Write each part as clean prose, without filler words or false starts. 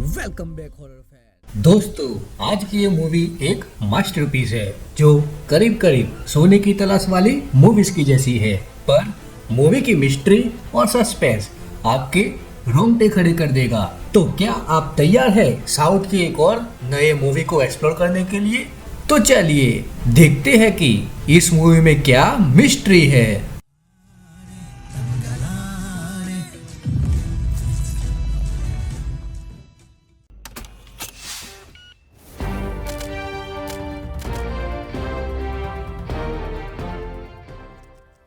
Welcome back horror fan. दोस्तों, आज की ये मूवी एक मास्टरपीस है जो करीब करीब सोने की तलाश वाली मूवीज की जैसी है, पर मूवी की मिस्ट्री और सस्पेंस आपके रोंगटे खड़े कर देगा। तो क्या आप तैयार है साउथ की एक और नए मूवी को एक्सप्लोर करने के लिए? तो चलिए देखते हैं कि इस मूवी में क्या मिस्ट्री है।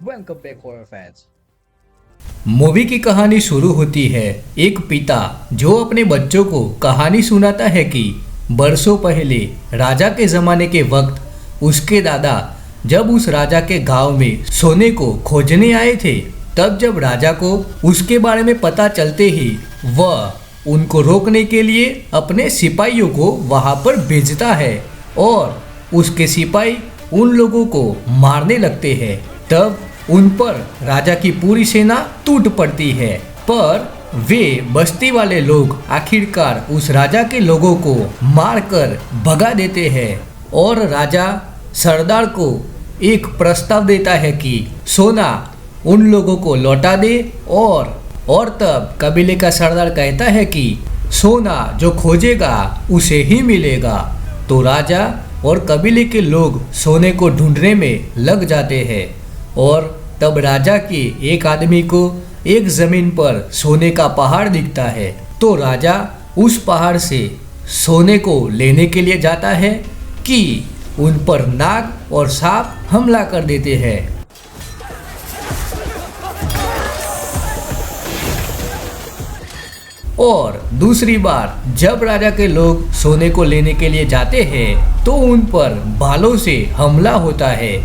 Welcome back horror fans. Movie की कहानी शुरू होती है एक पिता जो अपने बच्चों को कहानी सुनाता है कि बरसों पहले राजा के जमाने के वक्त उसके दादा जब उस राजा के गांव में सोने को खोजने आए थे, तब जब राजा को उसके बारे में पता चलते ही वह उनको रोकने के लिए अपने सिपाहियों को वहां पर भेजता है और उसके सिपाही उन लोगों को मारने लगते हैं। तब उन पर राजा की पूरी सेना टूट पड़ती है, पर वे बस्ती वाले लोग आखिरकार उस राजा के लोगों को मारकर भगा देते हैं और राजा सरदार को एक प्रस्ताव देता है कि सोना उन लोगों को लौटा दे और तब कबीले का सरदार कहता है कि सोना जो खोजेगा उसे ही मिलेगा। तो राजा और कबीले के लोग सोने को ढूंढने में लग जाते हैं और तब राजा के एक आदमी को एक जमीन पर सोने का पहाड़ दिखता है। तो राजा उस पहाड़ से सोने को लेने के लिए जाता है कि उन पर नाग और सांप हमला कर देते हैं। और दूसरी बार जब राजा के लोग सोने को लेने के लिए जाते हैं तो उन पर भालों से हमला होता है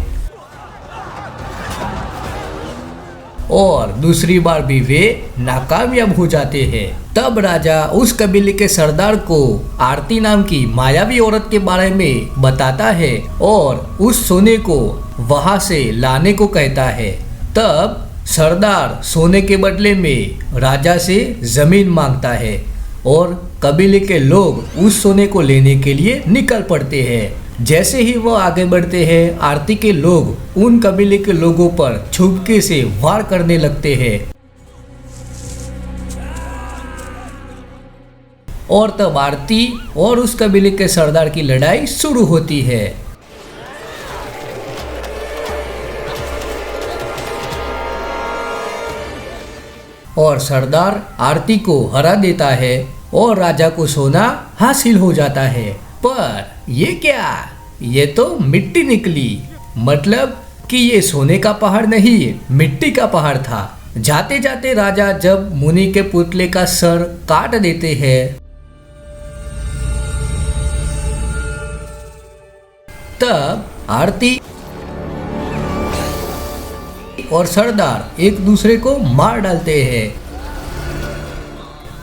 और दूसरी बार भी वे नाकामयाब हो जाते हैं। तब राजा उस कबीले के सरदार को आरती नाम की मायावी औरत के बारे में बताता है और उस सोने को वहां से लाने को कहता है। तब सरदार सोने के बदले में राजा से जमीन मांगता है और कबीले के लोग उस सोने को लेने के लिए निकल पड़ते हैं। जैसे ही वो आगे बढ़ते हैं, आरती के लोग उन कबीले के लोगों पर छुपके से वार करने लगते हैं और तब आरती और उस कबीले के सरदार की लड़ाई शुरू होती है। और सरदार आरती को हरा देता है और राजा को सोना हासिल हो जाता है। पर ये क्या, ये तो मिट्टी निकली। मतलब कि ये सोने का पहाड़ नहीं, मिट्टी का पहाड़ था। जाते जाते राजा जब मुनि के पुतले का सर काट देते हैं तब आरती और सरदार एक दूसरे को मार डालते हैं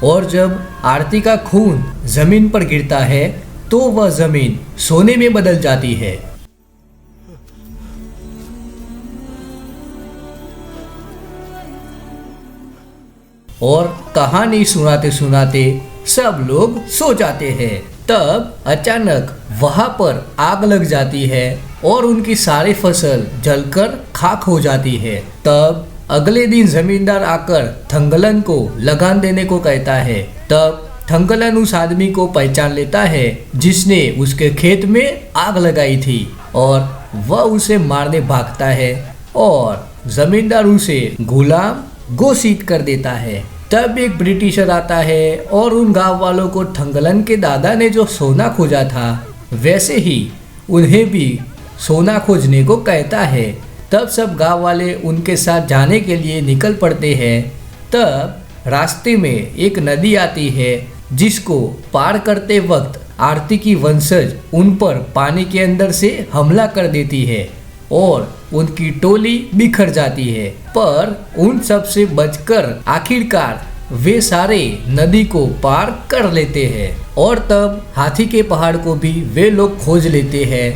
और जब आरती का खून जमीन पर गिरता है तो वह जमीन सोने में बदल जाती है। और कहानी सुनाते सुनाते सब लोग सो जाते हैं। तब अचानक वहां पर आग लग जाती है और उनकी सारी फसल जलकर खाक हो जाती है। तब अगले दिन जमींदार आकर थंगलन को लगान देने को कहता है। तब थंगलन उस आदमी को पहचान लेता है जिसने उसके खेत में आग लगाई थी और वह उसे मारने भागता है और जमींदार उसे गुलाम घोषित कर देता है। तब एक ब्रिटिशर आता है और उन गांव वालों को थंगलन के दादा ने जो सोना खोजा था वैसे ही उन्हें भी सोना खोजने को कहता है। तब सब गांव वाले उनके साथ जाने के लिए निकल पड़ते हैं। तब रास्ते में एक नदी आती है जिसको पार करते वक्त आरती की वंशज उन पर पानी के अंदर से हमला कर देती है और उनकी टोली बिखर जाती है। पर उन सब से बचकर आखिरकार वे सारे नदी को पार कर लेते हैं और तब हाथी के पहाड़ को भी वे लोग खोज लेते हैं।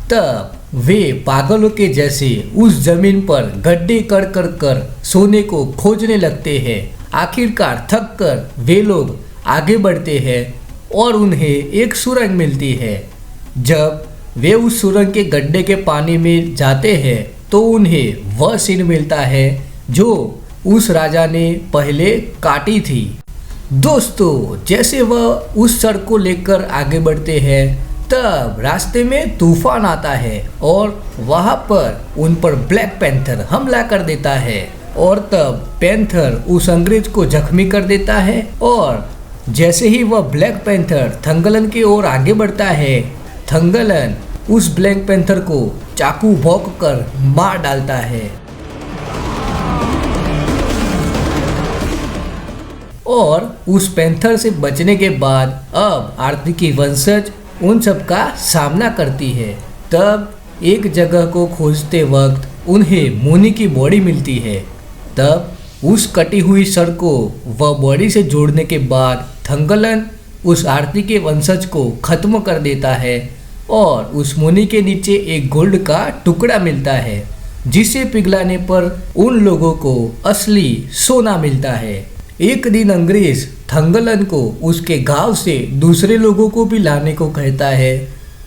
तब वे पागलों के जैसे उस जमीन पर गड्ढे कर कर कर सोने को खोजने लगते हैं। आखिरकार थक कर वे लोग आगे बढ़ते हैं और उन्हें एक सुरंग मिलती है। जब वे उस सुरंग के गड्ढे के पानी में जाते हैं तो उन्हें वह सीन मिलता है जो उस राजा ने पहले काटी थी। दोस्तों, जैसे वह उस सड़क को लेकर आगे बढ़ते हैं तब रास्ते में तूफान आता है और वहां पर उन पर ब्लैक पैंथर हमला कर देता है और तब पैंथर उस अंग्रेज को जख्मी कर देता है और जैसे ही वह ब्लैक पैंथर थंगलन की ओर आगे बढ़ता है, थंगलन उस ब्लैक पैंथर को चाकू भोंक कर मार डालता है और उस पैंथर से बचने के बाद अब आरती की वंशज उन सब का सामना करती है। तब एक जगह को खोजते वक्त उन्हें मुनि की बॉडी मिलती है। तब उस कटी हुई सर को वह बॉडी से जोड़ने के बाद थंगलन उस आरती के वंशज को खत्म कर देता है और उस मुनि के नीचे एक गोल्ड का टुकड़ा मिलता है जिसे पिघलाने पर उन लोगों को असली सोना मिलता है। एक दिन अंग्रेज थंगलन को उसके गांव से दूसरे लोगों को भी लाने को कहता है।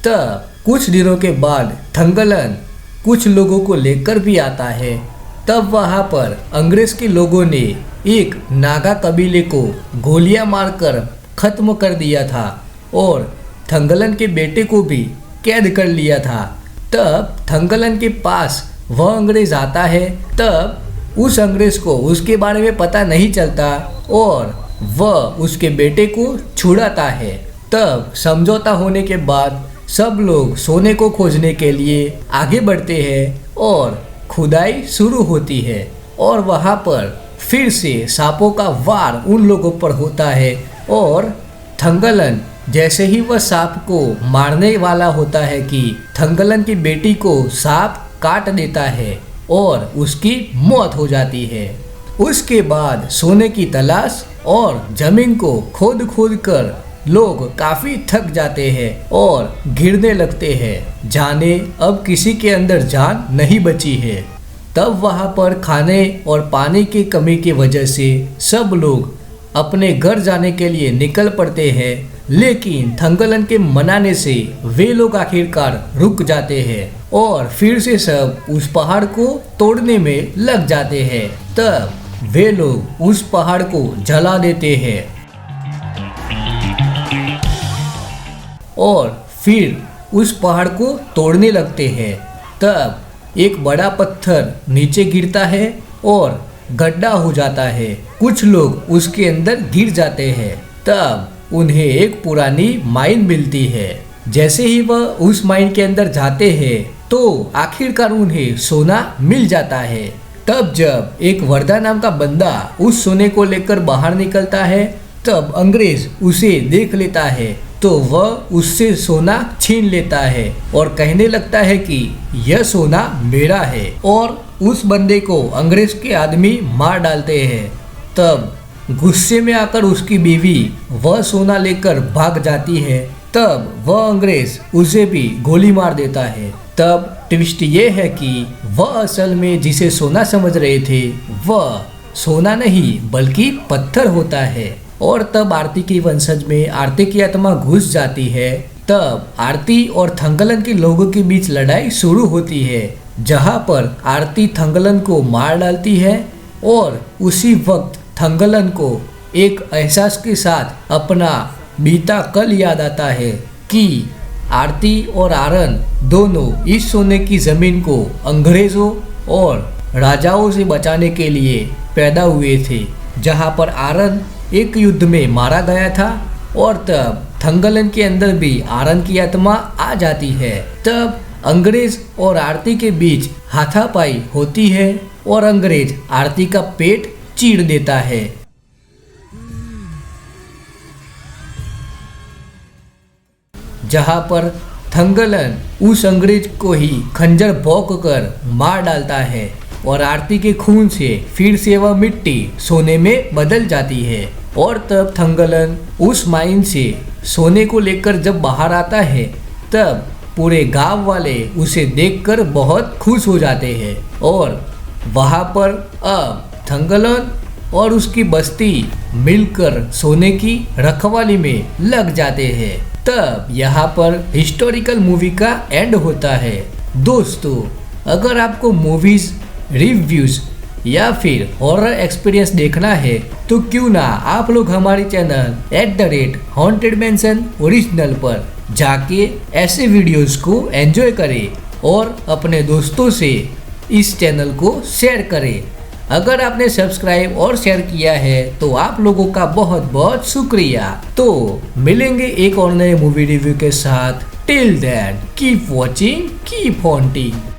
तब कुछ दिनों के बाद थंगलन कुछ लोगों को लेकर भी आता है। तब वहां पर अंग्रेज के लोगों ने एक नागा कबीले को गोलियां मारकर खत्म कर दिया था और थंगलन के बेटे को भी कैद कर लिया था। तब थंगलन के पास वह अंग्रेज आता है। तब उस अंग्रेज को उसके बारे में पता नहीं चलता और वह उसके बेटे को छुड़ाता है। तब समझौता होने के बाद सब लोग सोने को खोजने के लिए आगे बढ़ते हैं और खुदाई शुरू होती है और वहां पर फिर से सांपों का वार उन लोगों पर होता है और थंगलन जैसे ही वह सांप को मारने वाला होता है कि थंगलन की बेटी को सांप काट देता है और उसकी मौत हो जाती है। उसके बाद सोने की तलाश और जमीन को खोद खोद कर लोग काफी थक जाते हैं और गिरने लगते हैं, जाने अब किसी के अंदर जान नहीं बची है। तब वहां पर खाने और पानी की कमी की वजह से सब लोग अपने घर जाने के लिए निकल पड़ते हैं, लेकिन थंगलन के मनाने से वे लोग आखिरकार रुक जाते हैं और फिर से सब उस पहाड़ को तोड़ने में लग जाते हैं। तब वे लोग उस पहाड़ को जला देते हैं और फिर उस पहाड़ को तोड़ने लगते हैं। तब एक बड़ा पत्थर नीचे गिरता है और गड्ढा हो जाता है। कुछ लोग उसके अंदर गिर जाते हैं। तब उन्हें एक पुरानी माइन मिलती है। जैसे ही वह उस माइन के अंदर जाते हैं तो आखिरकार उन्हें सोना मिल जाता है। तब जब एक वर्दा नाम का बंदा उस सोने को लेकर बाहर निकलता है तब अंग्रेज उसे देख लेता है तो वह उससे सोना छीन लेता है और कहने लगता है कि यह सोना मेरा है और उस बंदे को अंग्रेज के आदमी मार डालते हैं। तब गुस्से में आकर उसकी बीवी वह सोना लेकर भाग जाती है। तब वह अंग्रेज उसे भी गोली मार देता है। तब ट्विस्ट ये है कि वह असल में जिसे सोना समझ रहे थे वह सोना नहीं बल्कि पत्थर होता है। और तब आरती की वंशज में आरती की आत्मा घुस जाती है। तब आरती और थंगलन के लोगों के बीच लड़ाई शुरू होती है, जहां पर आरती थंगलन को मार डालती है और उसी वक्त थंगलन को एक एहसास के साथ अपना बीता कल याद आता है कि आरती और आरन दोनों इस सोने की जमीन को अंग्रेजों और राजाओं से बचाने के लिए पैदा हुए थे, जहां पर आरन एक युद्ध में मारा गया था और तब थंगलन के अंदर भी आरन की आत्मा आ जाती है। तब अंग्रेज और आरती के बीच हाथापाई होती है और अंग्रेज आरती का पेट चीर देता है। जहां पर थंगलन उस अंग्रेज को ही खंजर भोंक कर मार डालता है और आरती के खून से फिर से वह मिट्टी सोने में बदल जाती है। और तब थंगलन उस माइन से सोने को लेकर जब बाहर आता है तब पूरे गांव वाले उसे देखकर बहुत खुश हो जाते हैं और वहां पर अब थंगलन और उसकी बस्ती मिलकर सोने की रखवाली में लग जाते हैं। तब यहाँ पर हिस्टोरिकल मूवी का एंड होता है। दोस्तों, अगर आपको मूवीज रिव्यूज या फिर हॉरर एक्सपीरियंस देखना है तो क्यों ना आप लोग हमारे चैनल @हॉन्टेड मैंशन ओरिजिनल पर जाके ऐसे वीडियोस को एंजॉय करें और अपने दोस्तों से इस चैनल को शेयर करें। अगर आपने सब्सक्राइब और शेयर किया है तो आप लोगों का बहुत बहुत शुक्रिया। तो मिलेंगे एक और नए मूवी रिव्यू के साथ। Till then keep watching, keep haunting.